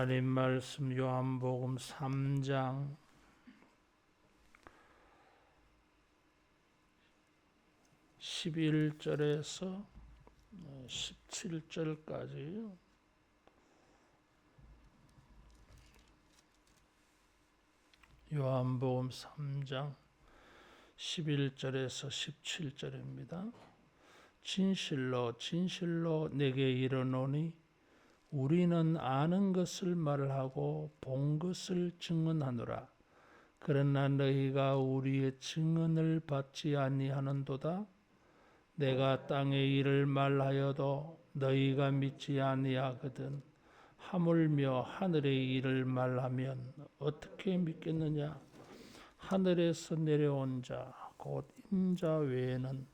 하나님 말씀 요한복음 3장 11절에서 17절까지 요한복음 3장 11절에서 17절입니다. 진실로 진실로 내게 이르노니 우리는 아는 것을 말하고 본 것을 증언하노라. 그러나 너희가 우리의 증언을 받지 아니하는도다. 내가 땅의 일을 말하여도 너희가 믿지 아니하거든. 하물며 하늘의 일을 말하면 어떻게 믿겠느냐? 하늘에서 내려온 자 곧 인자 외에는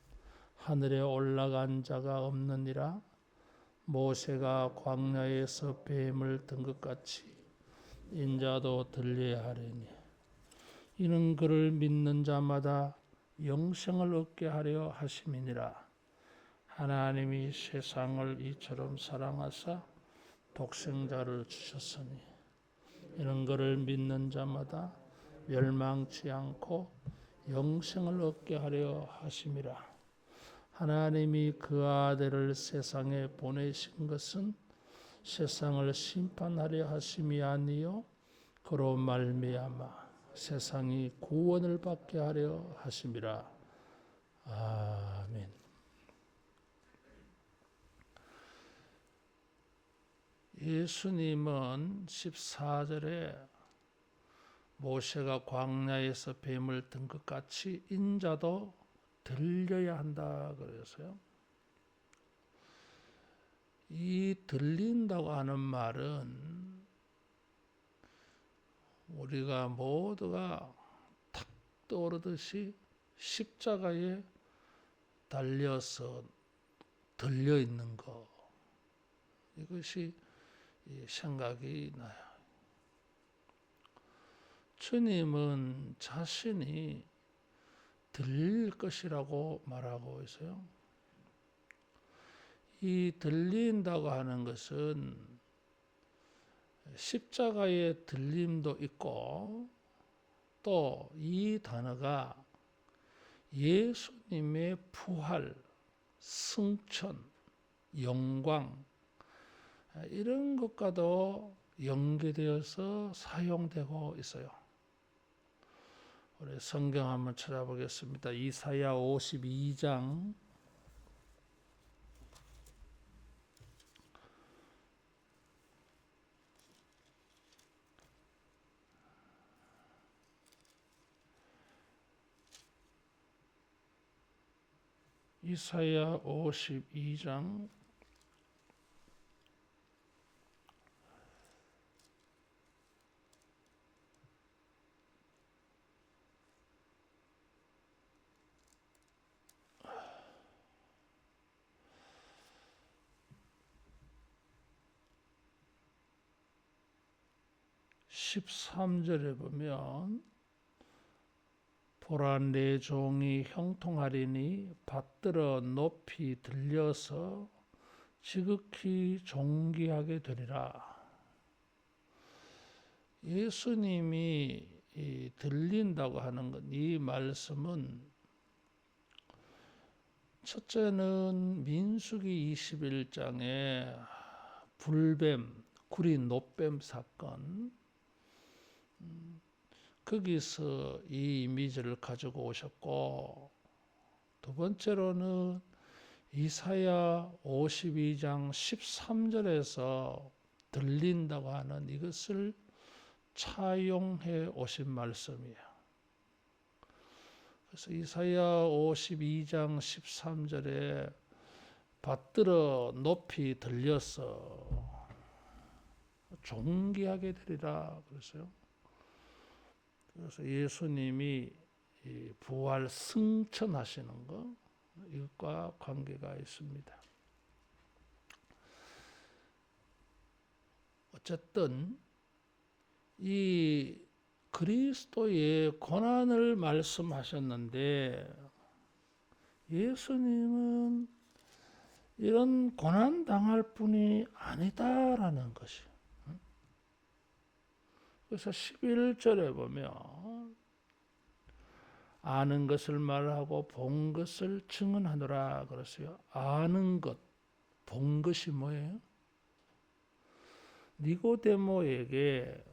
하늘에 올라간 자가 없느니라. 모세가 광야에서 뱀을 든 것 같이 인자도 들려야 하리니 이는 그를 믿는 자마다 영생을 얻게 하려 하심이니라. 하나님이 세상을 이처럼 사랑하사 독생자를 주셨으니 이는 그를 믿는 자마다 멸망치 않고 영생을 얻게 하려 하심이라. 하나님이 그 아들을 세상에 보내신 것은 세상을 심판하려 하심이 아니요 그로 말미암아 세상이 구원을 받게 하려 하심이라. 아멘. 예수님은 14절에 모세가 광야에서 뱀을 든 것 같이 인자도 들려야 한다 그래서요. 이 들린다고 하는 말은 우리가 모두가 탁 떠오르듯이 십자가에 달려서 들려 있는 것, 이것이 생각이 나요. 주님은 자신이 들릴 것이라고 말하고 있어요. 이 들린다고 하는 것은 십자가의 들림도 있고 또 이 단어가 예수님의 부활, 승천, 영광 이런 것과도 연계되어서 사용되고 있어요. 우리 성경 한번 찾아보겠습니다. 이사야 52장 52장 13절에 보면 보라 내 종이 형통하리니 받들어 높이 들려서 지극히 존귀하게 되리라. 예수님이 들린다고 하는 것, 이 말씀은 첫째는 민수기 21장에 불뱀, 구리 노뱀 사건, 거기서 이 이미지를 가지고 오셨고, 두 번째로는 이사야 52장 13절에서 들린다고 하는 이것을 차용해 오신 말씀이에요. 그래서 이사야 52장 13절에 받들어 높이 들려서 존귀하게 되리라 그랬어요. 그래서 예수님이 부활 승천하시는 것, 이것과 관계가 있습니다. 어쨌든 이 그리스도의 고난을 말씀하셨는데 예수님은 이런 고난 당할 분이 아니다라는 것이. 그래서 11절에 보면 아는 것을 말하고 본 것을 증언하노라 그랬어요. 아는 것, 본 것이 뭐예요? 니고데모에게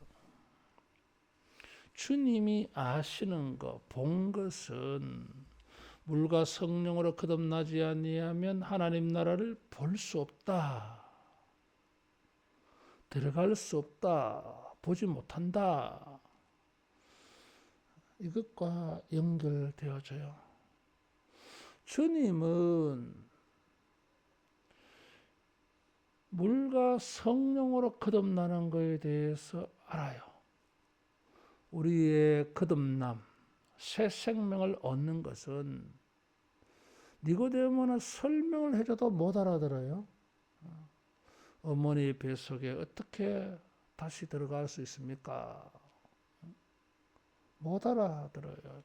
주님이 아시는 것, 본 것은 물과 성령으로 거듭나지 아니하면 하나님 나라를 볼 수 없다. 들어갈 수 없다. 보지 못한다. 이것과 연결되어져요. 주님은 물과 성령으로 거듭나는 것에 대해서 알아요. 우리의 거듭남, 새 생명을 얻는 것은 니고데모는 설명을 해줘도 못 알아들어요. 어머니 뱃속에 어떻게 다시 들어갈 수 있습니까? 못 알아들어요.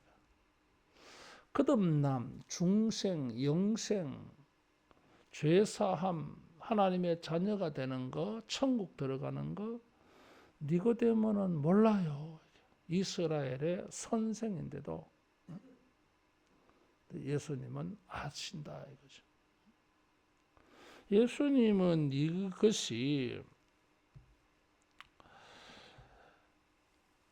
거듭남, 중생, 영생, 죄사함, 하나님의 자녀가 되는 거, 천국 들어가는 거, 니고데모는 몰라요. 이스라엘의 선생인데도 예수님은 아신다 이거죠. 예수님은 이것이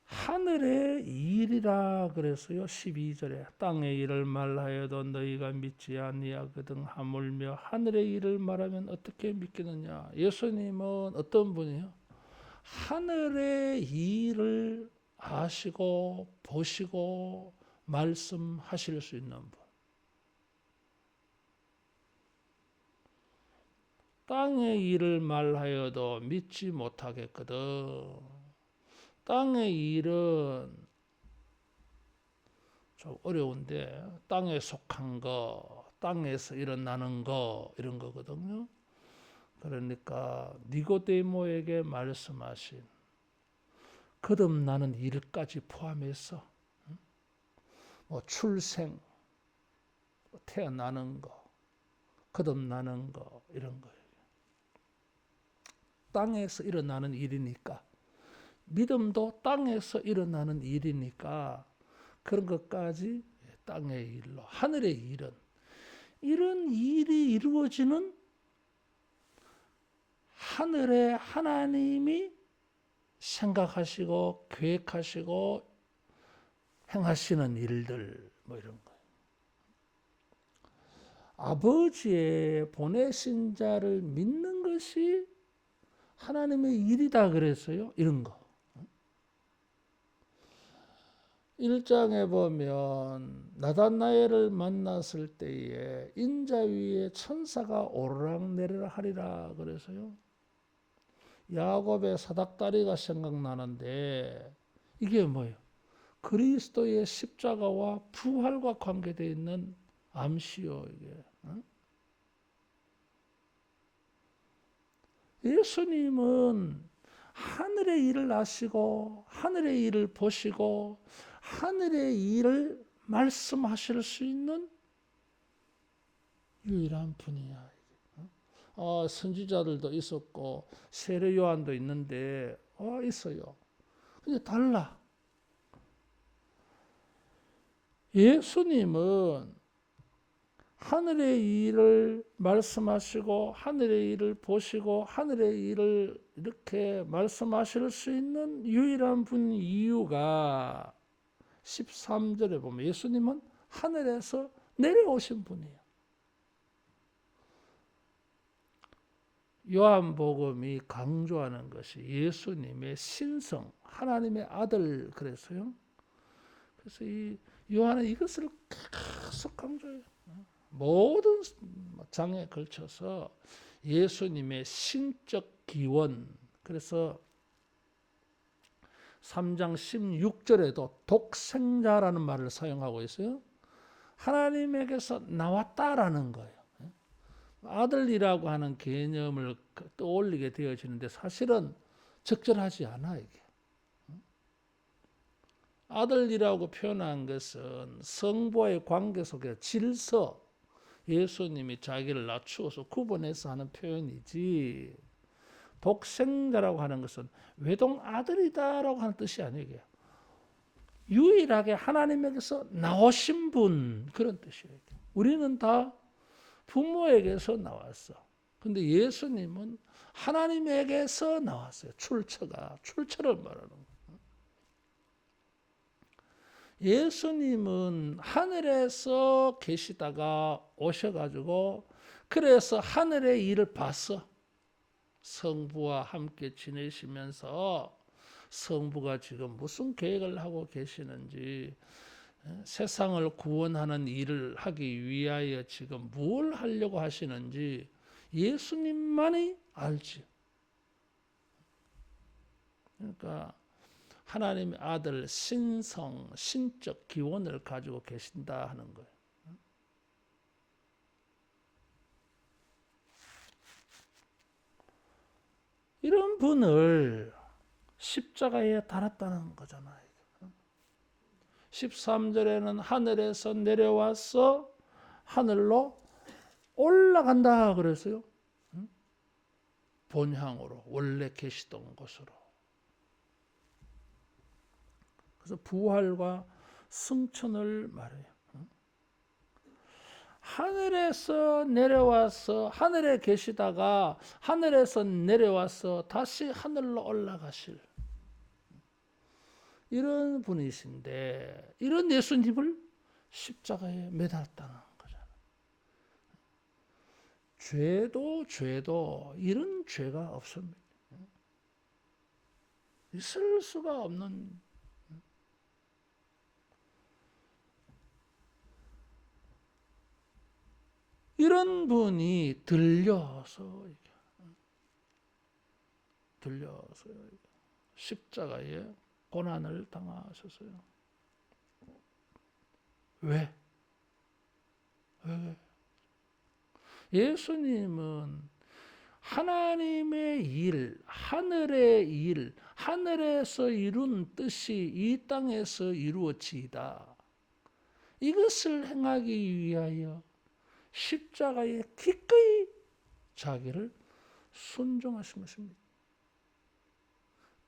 하늘의 일이라 그랬어요. 12절에 땅의 일을 말하여도 너희가 믿지 아니하거든 하물며 하늘의 일을 말하면 어떻게 믿겠느냐. 예수님은 어떤 분이에요? 하늘의 일을 아시고 보시고 말씀하실 수 있는 분. 땅의 일을 말하여도 믿지 못하겠거든. 땅의 일은 좀 어려운데 땅에 속한 거, 땅에서 일어나는 거 이런 거거든요. 그러니까 니고데모에게 말씀하신 거듭나는 일까지 포함해서 뭐 출생, 태어나는 거, 거듭나는 거 이런 거예요. 땅에서 일어나는 일이니까 믿음도 땅에서 일어나는 일이니까 그런 것까지 땅의 일로 하늘의 일은 이런 일이 이루어지는 하늘에 하나님이 생각하시고 계획하시고 행하시는 일들 뭐 이런 거예요. 아버지의 보내신 자를 믿는 것이 하나님의 일이다 그랬어요. 이런 거. 1장에 보면 나다나엘을 만났을 때에 인자 위에 천사가 오르락내리락 하리라 그래서요. 야곱의 사닥다리가 생각나는데 이게 뭐예요? 그리스도의 십자가와 부활과 관계되어 있는 암시요. 이게. 예수님은 하늘의 일을 아시고 하늘의 일을 보시고 하늘의 일을 말씀하실 수 있는 유일한 분이야. 선지자들도 있었고 세례 요한도 있는데 있어요. 근데 달라. 예수님은 하늘의 일을 말씀하시고 하늘의 일을 보시고 하늘의 일을 이렇게 말씀하실 수 있는 유일한 분 이유가 13절에 보면 예수님은 하늘에서 내려오신 분이에요. 요한복음이 강조하는 것이 예수님의 신성, 하나님의 아들 그랬어요. 그래서 이 요한은 이것을 계속 강조해요. 모든 장에 걸쳐서 예수님의 신적 기원, 그래서 3장 16절에도 독생자라는 말을 사용하고 있어요. 하나님에게서 나왔다라는 거예요. 아들이라고 하는 개념을 떠올리게 되어지는데 사실은 적절하지 않아 이게. 아들이라고 표현한 것은 성부와의 관계 속에 질서, 예수님이 자기를 낮추어서 구분해서 하는 표현이지 독생자라고 하는 것은 외동 아들이다라고 하는 뜻이 아니에요. 유일하게 하나님에게서 나오신 분, 그런 뜻이에요. 우리는 다 부모에게서 나왔어. 근데 예수님은 하나님에게서 나왔어요. 출처를 말하는 거예요. 예수님은 하늘에서 계시다가 오셔가지고 그래서 하늘의 일을 봤어. 성부와 함께 지내시면서 성부가 지금 무슨 계획을 하고 계시는지, 세상을 구원하는 일을 하기 위하여 지금 뭘 하려고 하시는지 예수님만이 알지. 그러니까 하나님의 아들 신성, 신적 기원을 가지고 계신다 하는 거예요. 이런 분을 십자가에 달았다는 거잖아요. 13절에는 하늘에서 내려와서 하늘로 올라간다 그랬어요. 본향으로, 원래 계시던 곳으로. 그래서 부활과 승천을 말해요. 하늘에서 내려와서 하늘에 계시다가 하늘에서 내려와서 다시 하늘로 올라가실 이런 분이신데, 이런 예수님을 십자가에 매달았다는 거잖아요. 죄도 이런 죄가 없습니다. 있을 수가 없는, 이런 분이 들려서 십자가에 고난을 당하셨어요. 왜? 예수님은 하나님의 일, 하늘의 일, 하늘에서 이룬 뜻이 이 땅에서 이루어지이다. 이것을 행하기 위하여 십자가에 기꺼이 자기를 순종하신 것입니다.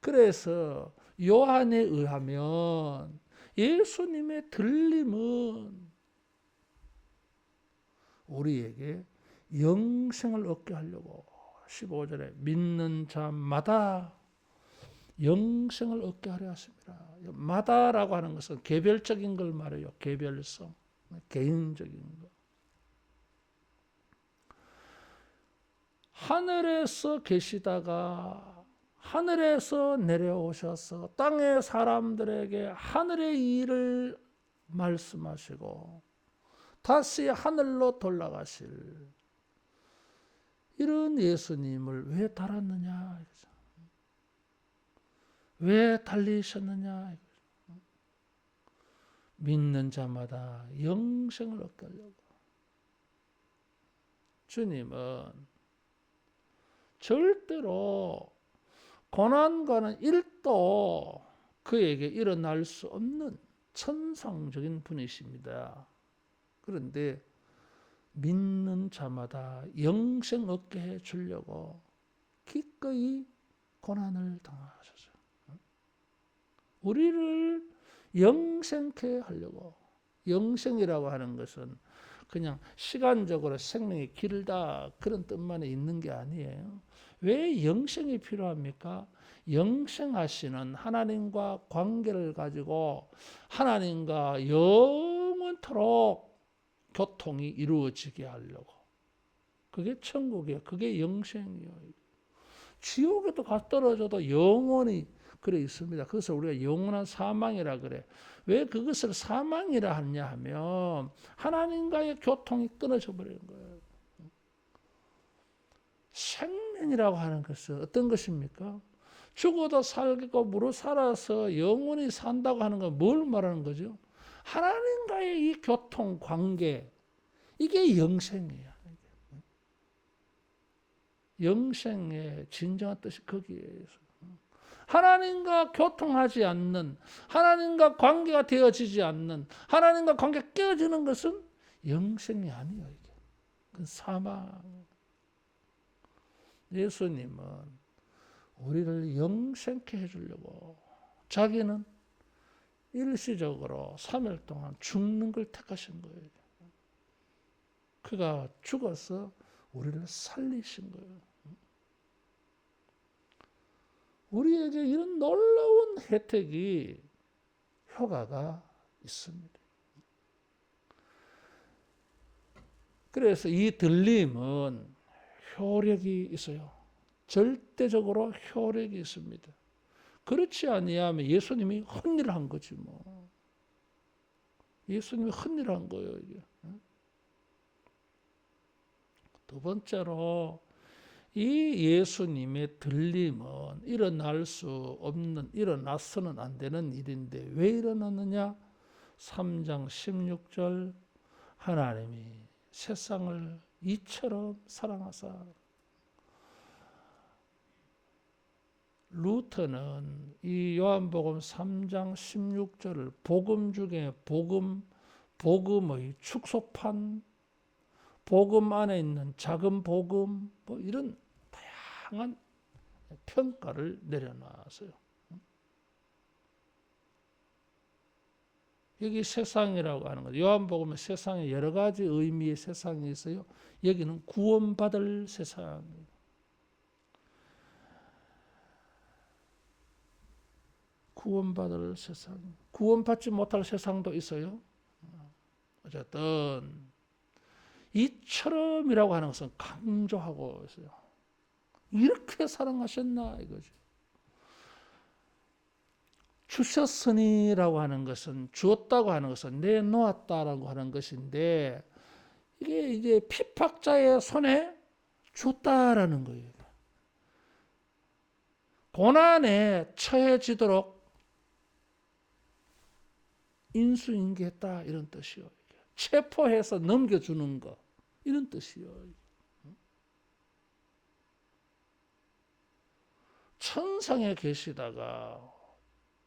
그래서 요한에 의하면 예수님의 들림은 우리에게 영생을 얻게 하려고 15절에 믿는 자마다 영생을 얻게 하려 하십니다. 마다라고 하는 것은 개별적인 걸 말해요. 개별성, 개인적인 것. 하늘에서 계시다가 하늘에서 내려오셔서 땅의 사람들에게 하늘의 일을 말씀하시고 다시 하늘로 돌아가실 이런 예수님을 왜 달았느냐, 왜 달리셨느냐. 믿는 자마다 영생을 얻게 하려고. 주님은 절대로 고난과는 1도 그에게 일어날 수 없는 천상적인 분이십니다. 그런데 믿는 자마다 영생 얻게 해 주려고 기꺼이 고난을 당하셨어요. 우리를 영생케 하려고. 영생이라고 하는 것은 그냥 시간적으로 생명이 길다 그런 뜻만 있는 게 아니에요. 왜 영생이 필요합니까? 영생하시는 하나님과 관계를 가지고 하나님과 영원토록 교통이 이루어지게 하려고. 그게 천국이에요. 그게 영생이에요. 지옥에도 가 떨어져도 영원히 그래 있습니다. 그래서 우리가 영원한 사망이라 그래. 왜 그것을 사망이라 하냐 하면 하나님과의 교통이 끊어져 버리는 거예요. 생명이라고 하는 것은 어떤 것입니까? 죽어도 살겠고 무릇 살아서 영원히 산다고 하는 건 뭘 말하는 거죠? 하나님과의 이 교통 관계, 이게 영생이에요. 영생의 진정한 뜻이 거기에 있어요. 하나님과 교통하지 않는, 하나님과 관계가 되어지지 않는, 하나님과 관계가 깨어지는 것은 영생이 아니에요. 이게. 그건 사망. 예수님은 우리를 영생케 해주려고 자기는 일시적으로 3일 동안 죽는 걸 택하신 거예요. 그가 죽어서 우리를 살리신 거예요. 우리에게 이런 놀라운 혜택이 효과가 있습니다. 그래서 이 들림은 효력이 있어요. 절대적으로 효력이 있습니다. 그렇지 아니하면 예수님이 헛일을 한 거지 뭐. 예수님이 헛일을 한 거예요. 이게. 두 번째로 이 예수님의 들림은 일어날 수 없는, 일어나서는 안 되는 일인데 왜 일어났느냐? 3장 16절 하나님이 세상을 이처럼 사랑하사. 루터는 이 요한복음 3장 16절을 복음 중에 복음의 축소판, 복음 안에 있는 작은 복음, 뭐 이런 다양한 평가를 내려놨어요. 여기 세상이라고 하는 것, 요한복음에 세상에 여러 가지 의미의 세상이 있어요. 여기는 구원받을 세상이에요. 구원받을 세상, 구원받지 못할 세상도 있어요. 어쨌든 이처럼이라고 하는 것은 강조하고 있어요. 이렇게 사랑하셨나 이거죠. 주셨으니라고 하는 것은, 주었다고 하는 것은 내놓았다라고 하는 것인데, 이게 이제 핍박자의 손에 줬다라는 거예요. 고난에 처해지도록 인수인계했다 이런 뜻이요. 체포해서 넘겨주는 거 이런 뜻이요. 천상에 계시다가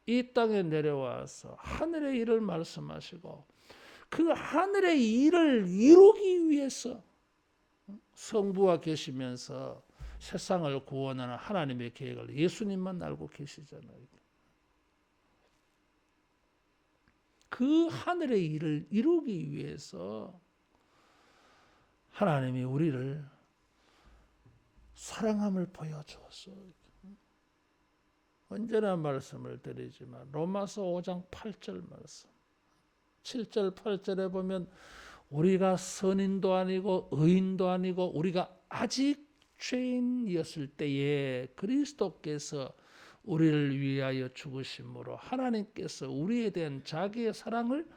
이 땅에 내려와서 하늘의 일을 말씀하시고 그 하늘의 일을 이루기 위해서 성부와 계시면서 세상을 구원하는 하나님의 계획을 예수님만 알고 계시잖아요. 그 하늘의 일을 이루기 위해서 하나님이 우리를 사랑함을 보여주었어요. 언제나 말씀을 드리지만 로마서 5장 8절 말씀, 7절 8절에 보면 우리가 선인도 아니고 의인도 아니고 우리가 아직 죄인이었을 때에 그리스도께서 우리를 위하여 죽으심으로 하나님께서 우리에 대한 자기의 사랑을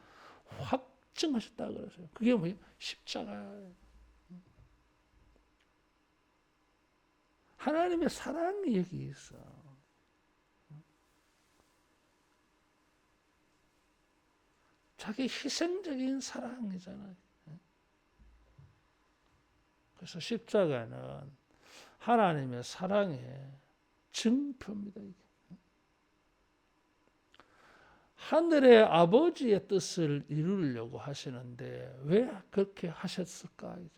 확증하셨다 그러세요. 그게 뭐예요? 십자가예요. 하나님의 사랑이 여기 있어. 자기 희생적인 사랑이잖아요. 그래서 십자가는 하나님의 사랑의 증표입니다. 하늘의 아버지의 뜻을 이루려고 하시는데 왜 그렇게 하셨을까? 이제.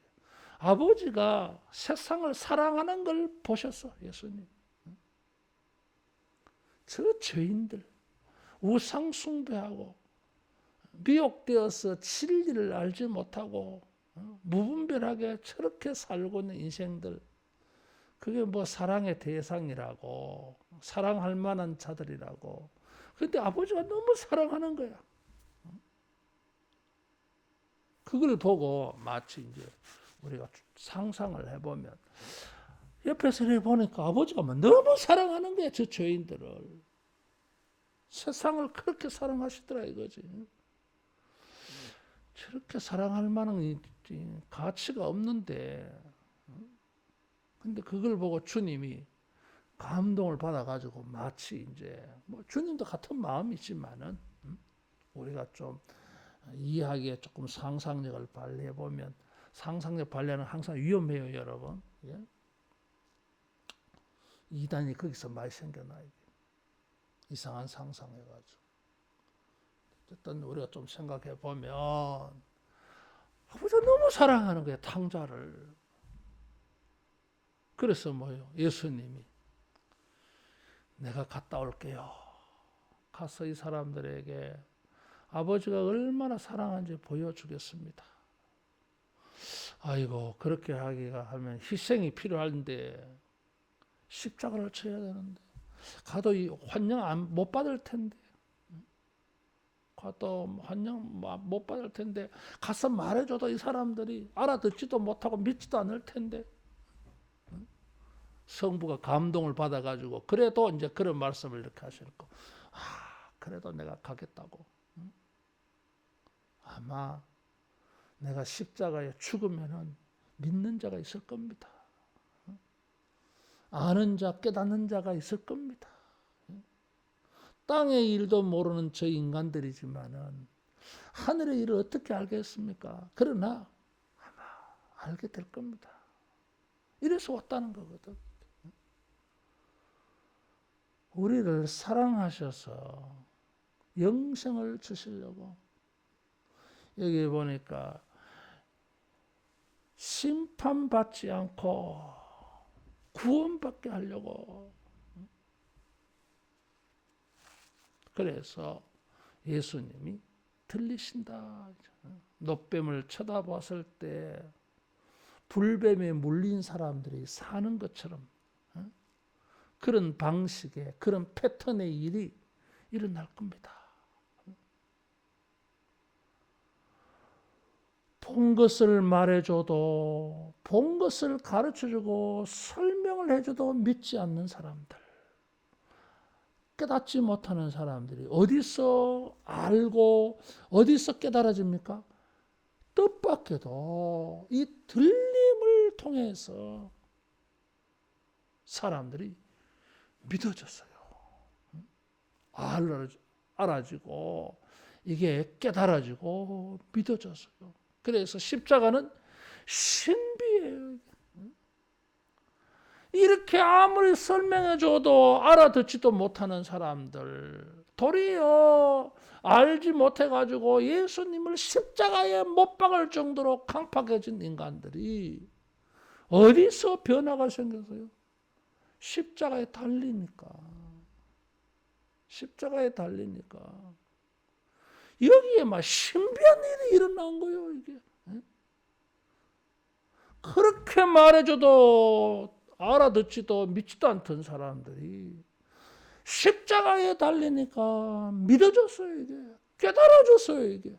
아버지가 세상을 사랑하는 걸 보셨어, 예수님. 저 죄인들, 우상 숭배하고 미혹되어서 진리를 알지 못하고 무분별하게 저렇게 살고 있는 인생들, 그게 뭐 사랑의 대상이라고, 사랑할 만한 자들이라고. 그런데 아버지가 너무 사랑하는 거야. 그걸 보고 마치 이제 우리가 상상을 해보면 옆에서 보니까 아버지가 너무 사랑하는 거야, 저 죄인들을. 세상을 그렇게 사랑하시더라 이거지. 저렇게 사랑할 만한 가치가 없는데, 근데 그걸 보고 주님이 감동을 받아가지고 마치 이제 뭐 주님도 같은 마음이지만은 우리가 좀 이해하기에 조금 상상력을 발휘해 보면, 상상력 발휘하는 항상 위험해요, 여러분. 예? 이단이 거기서 많이 생겨나요. 이상한 상상해가지고. 어쨌든 우리가 좀 생각해 보면 아버지가 너무 사랑하는 거예요, 탕자를. 그래서 뭐요? 예수님이 내가 갔다 올게요. 가서 이 사람들에게 아버지가 얼마나 사랑하는지 보여주겠습니다. 아이고, 그렇게 하면 희생이 필요한데 십자가를 쳐야 되는데 가도 이 환영 못 받을 텐데 가도 환영 못 받을 텐데 가서 말해줘도 이 사람들이 알아듣지도 못하고 믿지도 않을 텐데 성부가 감동을 받아가지고 그래도 이제 그런 말씀을 이렇게 하셨고 그래도 내가 가겠다고. 아마 내가 십자가에 죽으면은 믿는 자가 있을 겁니다. 아는 자, 깨닫는 자가 있을 겁니다. 땅의 일도 모르는 저 인간들이지만은 하늘의 일을 어떻게 알겠습니까? 그러나 아마 알게 될 겁니다. 이래서 왔다는 거거든. 우리를 사랑하셔서 영생을 주시려고. 여기 보니까 심판받지 않고 구원받게 하려고. 그래서 예수님이 들리신다. 놋뱀을 쳐다봤을 때 불뱀에 물린 사람들이 사는 것처럼 그런 방식의 그런 패턴의 일이 일어날 겁니다. 본 것을 말해줘도 본 것을 가르쳐주고 설명을 해줘도 믿지 않는 사람들, 깨닫지 못하는 사람들이 어디서 알고 어디서 깨달아집니까? 뜻밖에도 이 들림을 통해서 사람들이 믿어졌어요. 알아지고 이게 깨달아지고 믿어졌어요. 그래서 십자가는 신비예요. 이렇게 아무리 설명해줘도 알아듣지도 못하는 사람들, 도리어 알지 못해가지고 예수님을 십자가에 못 박을 정도로 강팍해진 인간들이 어디서 변화가 생겼어요? 십자가에 달리니까. 십자가에 달리니까. 여기에 막 신비한 일이 일어난 거예요, 이게. 그렇게 말해줘도 알아듣지도 믿지도 않던 사람들이 십자가에 달리니까 믿어졌어요, 이게. 깨달아졌어요, 이게.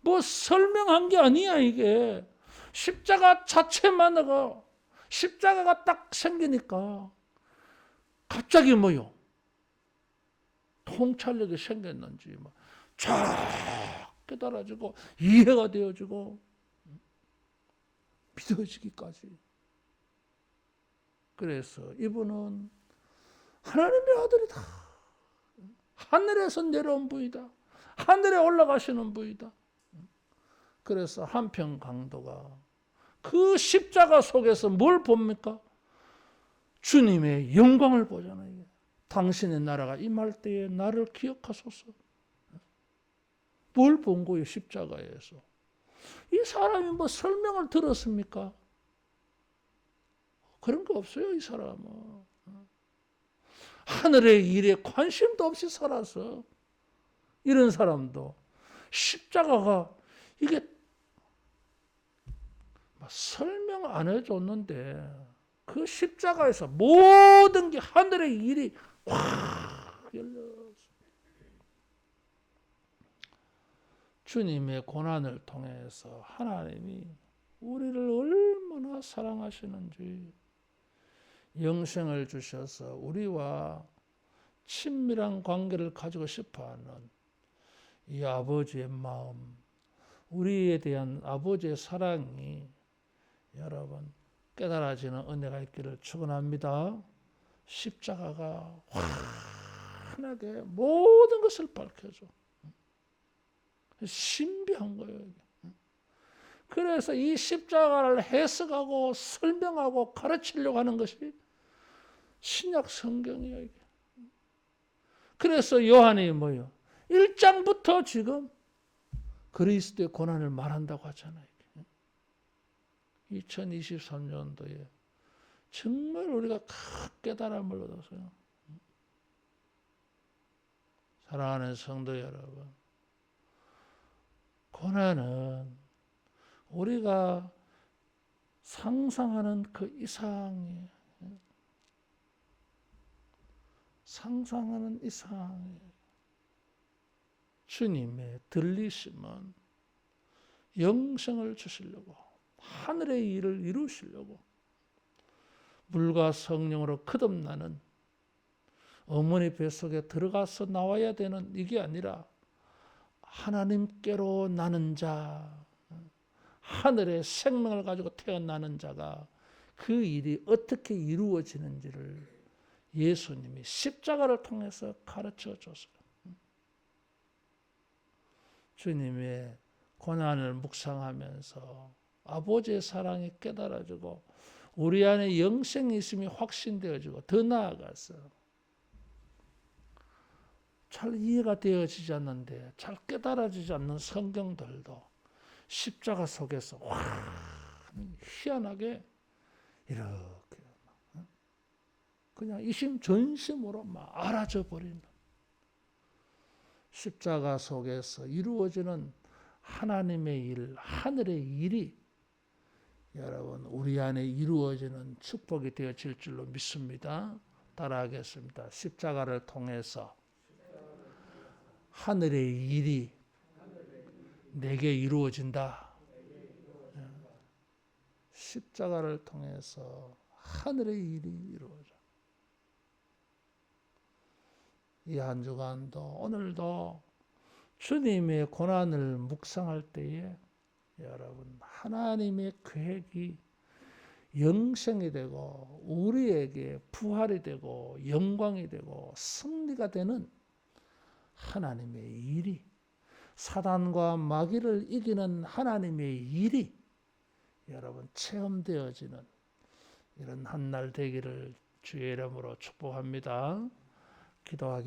뭐 설명한 게 아니야, 이게. 십자가 자체만으로 십자가가 딱 생기니까 갑자기 뭐요? 통찰력이 생겼는지 쫙 깨달아지고 이해가 되어지고 믿어지기까지. 그래서 이분은 하나님의 아들이다. 하늘에서 내려온 분이다. 하늘에 올라가시는 분이다. 그래서 한편 강도가 그 십자가 속에서 뭘 봅니까? 주님의 영광을 보잖아요. 당신의 나라가 임할 때에 나를 기억하소서. 뭘 본 거예요, 십자가에서? 이 사람이 뭐 설명을 들었습니까? 그런 거 없어요, 이 사람은. 하늘의 일에 관심도 없이 살아서 이런 사람도 십자가가 이게 설명 안 해줬는데 그 십자가에서 모든 게 하늘의 일이 확 열렸어. 주님의 고난을 통해서 하나님이 우리를 얼마나 사랑하시는지 영생을 주셔서 우리와 친밀한 관계를 가지고 싶어하는 이 아버지의 마음, 우리에 대한 아버지의 사랑이 여러분 깨달아지는 은혜가 있기를 축원합니다. 십자가가 환하게 모든 것을 밝혀줘. 신비한 거예요. 그래서 이 십자가를 해석하고 설명하고 가르치려고 하는 것이 신약 성경이에요. 이게. 그래서 요한이 뭐요? 1장부터 지금 그리스도의 고난을 말한다고 하잖아요. 2023년도에 정말 우리가 큰 깨달음을 얻었어요. 사랑하는 성도 여러분, 고난은 우리가 상상하는 그 이상이에요. 상상하는 이상이에요. 주님의 들리심은 영생을 주시려고, 하늘의 일을 이루시려고, 물과 성령으로 거듭나는 어머니 뱃속에 들어가서 나와야 되는 이게 아니라 하나님께로 나는 자, 하늘의 생명을 가지고 태어나는 자가 그 일이 어떻게 이루어지는지를 예수님이 십자가를 통해서 가르쳐 줬어요. 주님의 고난을 묵상하면서 아버지의 사랑이 깨달아지고 우리 안에 영생이 있음이 확신되어지고, 더 나아가서 잘 이해가 되어지지 않는데, 잘 깨달아지지 않는 성경들도 십자가 속에서 희한하게 이렇게 그냥 이심전심으로 막 알아져 버리는, 십자가 속에서 이루어지는 하나님의 일, 하늘의 일이 여러분 우리 안에 이루어지는 축복이 되어질 줄로 믿습니다. 따라하겠습니다. 십자가를 통해서 하늘의 일이 내게 이루어진다. 십자가를 통해서 하늘의 일이 이루어져. 이 한 주간도 오늘도 주님의 고난을 묵상할 때에 여러분 하나님의 계획이 영생이 되고 우리에게 부활이 되고 영광이 되고 승리가 되는 하나님의 일이, 사단과 마귀를 이기는 하나님의 일이 여러분 체험되어지는 이런 한 날 되기를 주의 이름으로 축복합니다. 기도하겠습니다.